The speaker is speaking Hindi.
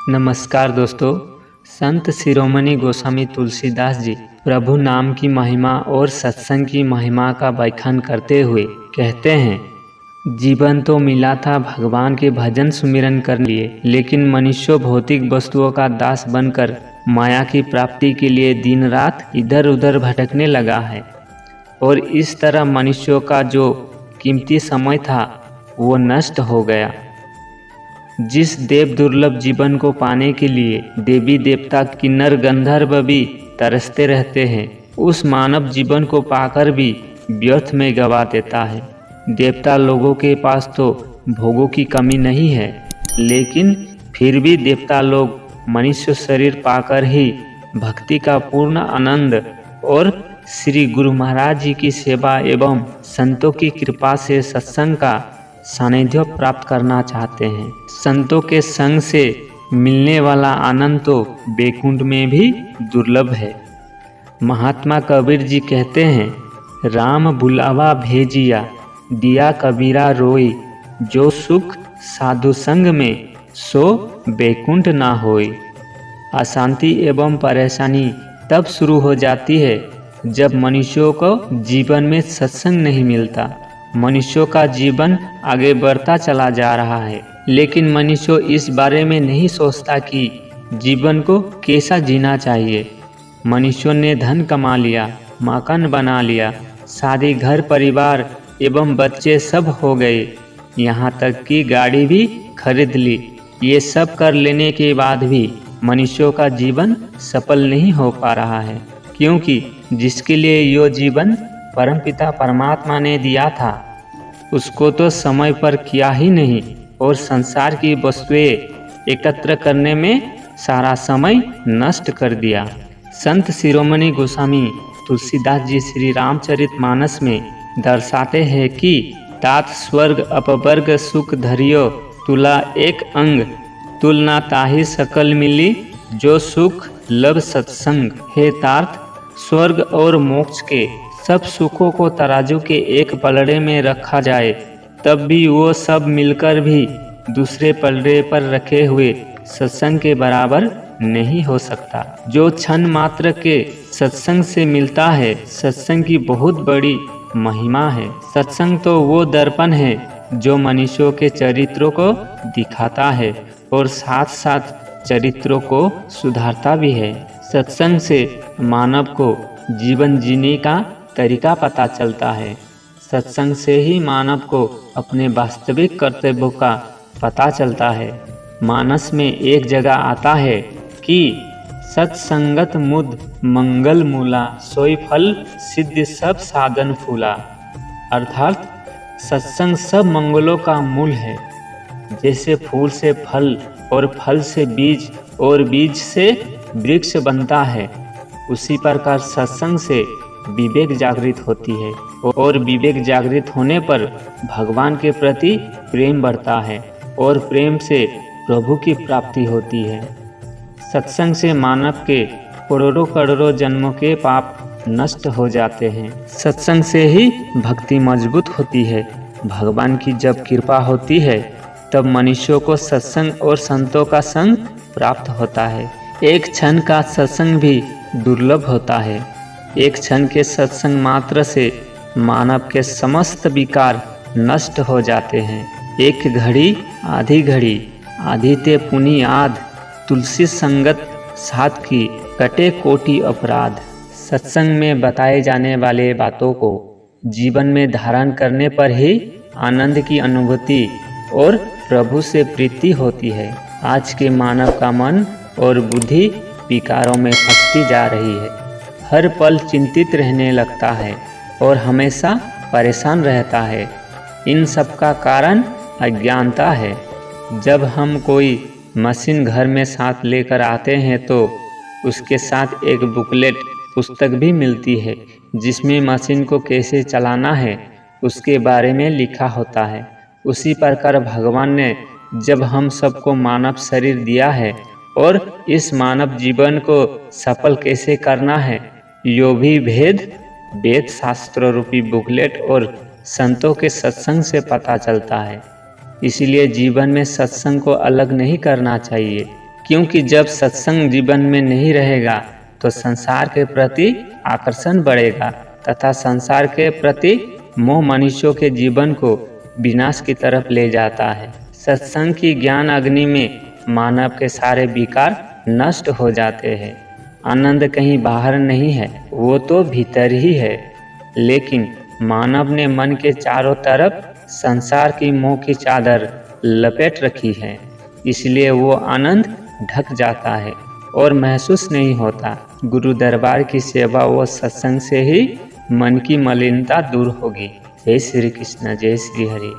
नमस्कार दोस्तों। संत शिरोमणि गोस्वामी तुलसीदास जी प्रभु नाम की महिमा और सत्संग की महिमा का व्याख्यान करते हुए कहते हैं, जीवन तो मिला था भगवान के भजन सुमिरन करने लिए, लेकिन मनुष्य भौतिक वस्तुओं का दास बनकर माया की प्राप्ति के लिए दिन रात इधर उधर भटकने लगा है और इस तरह मनुष्यों का जो कीमती समय था वो नष्ट हो गया। जिस देव दुर्लभ जीवन को पाने के लिए देवी देवता किन्नर गंधर्व भी तरसते रहते हैं, उस मानव जीवन को पाकर भी व्यर्थ में गवा देता है। देवता लोगों के पास तो भोगों की कमी नहीं है, लेकिन फिर भी देवता लोग मनुष्य शरीर पाकर ही भक्ति का पूर्ण आनंद और श्री गुरु महाराज जी की सेवा एवं संतों की कृपा से सत्संग का सानिध्य प्राप्त करना चाहते हैं। संतों के संग से मिलने वाला आनंद तो बैकुंठ में भी दुर्लभ है। महात्मा कबीर जी कहते हैं, राम बुलावा भेजिया दिया कबीरा रोई, जो सुख साधु संग में सो बैकुंठ ना होई। अशांति एवं परेशानी तब शुरू हो जाती है जब मनुष्यों को जीवन में सत्संग नहीं मिलता। मनुष्यों का जीवन आगे बढ़ता चला जा रहा है, लेकिन मनुष्य इस बारे में नहीं सोचता कि जीवन को कैसा जीना चाहिए। मनुष्यों ने धन कमा लिया, मकान बना लिया, शादी घर परिवार एवं बच्चे सब हो गए, यहाँ तक कि गाड़ी भी खरीद ली। ये सब कर लेने के बाद भी मनुष्यों का जीवन सफल नहीं हो पा रहा है, क्योंकि जिसके लिए यो जीवन परमपिता परमात्मा ने दिया था उसको तो समय पर किया ही नहीं और संसार की वस्तुएं एकत्र करने में सारा समय नष्ट कर दिया। संत शिरोमणि गोस्वामी तुलसीदास जी श्री रामचरितमानस में दर्शाते हैं कि तात स्वर्ग अपवर्ग सुख धरियो तुला एक अंग, तुलना ताहि सकल मिली जो सुख लब सत्संग। हे तात, स्वर्ग और मोक्ष के सब सुखों को तराजू के एक पलड़े में रखा जाए, तब भी वो सब मिलकर भी दूसरे पलड़े पर रखे हुए सत्संग के बराबर नहीं हो सकता। जो क्षण मात्र के सत्संग से मिलता है, सत्संग की बहुत बड़ी महिमा है। सत्संग तो वो दर्पण है जो मनुष्यों के चरित्रों को दिखाता है और साथ साथ चरित्रों को सुधारता भी है। सत्संग से मानव को जीवन जीने का तरीका पता चलता है। सत्संग से ही मानव को अपने वास्तविक कर्तव्यों का पता चलता है। मानस में एक जगह आता है कि सत्संगत मुद मंगल मूला, सोई फल सिद्धि सब साधन फूला। अर्थात सत्संग सब मंगलों का मूल है। जैसे फूल से फल और फल से बीज और बीज से वृक्ष बनता है, उसी प्रकार सत्संग से विवेक जागृत होती है और विवेक जागृत होने पर भगवान के प्रति प्रेम बढ़ता है और प्रेम से प्रभु की प्राप्ति होती है। सत्संग से मानव के करोड़ों करोड़ों जन्मों के पाप नष्ट हो जाते हैं। सत्संग से ही भक्ति मजबूत होती है। भगवान की जब कृपा होती है तब मनुष्यों को सत्संग और संतों का संग प्राप्त होता है। एक क्षण का सत्संग भी दुर्लभ होता है। एक क्षण के सत्संग मात्र से मानव के समस्त विकार नष्ट हो जाते हैं। एक घड़ी आधी ते पुनि आध, तुलसी संगत साथ की कटे कोटि अपराध। सत्संग में बताए जाने वाले बातों को जीवन में धारण करने पर ही आनंद की अनुभूति और प्रभु से प्रीति होती है। आज के मानव का मन और बुद्धि विकारों में फंसती जा रही है। हर पल चिंतित रहने लगता है और हमेशा परेशान रहता है। इन सब का कारण अज्ञानता है। जब हम कोई मशीन घर में साथ लेकर आते हैं तो उसके साथ एक बुकलेट पुस्तक भी मिलती है, जिसमें मशीन को कैसे चलाना है उसके बारे में लिखा होता है। उसी प्रकार भगवान ने जब हम सबको मानव शरीर दिया है और इस मानव जीवन को सफल कैसे करना है, यो भी भेद वेद शास्त्र रूपी बुकलेट और संतों के सत्संग से पता चलता है। इसलिए जीवन में सत्संग को अलग नहीं करना चाहिए, क्योंकि जब सत्संग जीवन में नहीं रहेगा तो संसार के प्रति आकर्षण बढ़ेगा तथा संसार के प्रति मोह मनुष्यों के जीवन को विनाश की तरफ ले जाता है। सत्संग की ज्ञान अग्नि में मानव के सारे विकार नष्ट हो जाते हैं। आनंद कहीं बाहर नहीं है, वो तो भीतर ही है। लेकिन मानव ने मन के चारों तरफ संसार की मोह की चादर लपेट रखी है, इसलिए वो आनंद ढक जाता है और महसूस नहीं होता। गुरु दरबार की सेवा व सत्संग से ही मन की मलिनता दूर होगी। जय श्री कृष्ण, जय श्री हरि।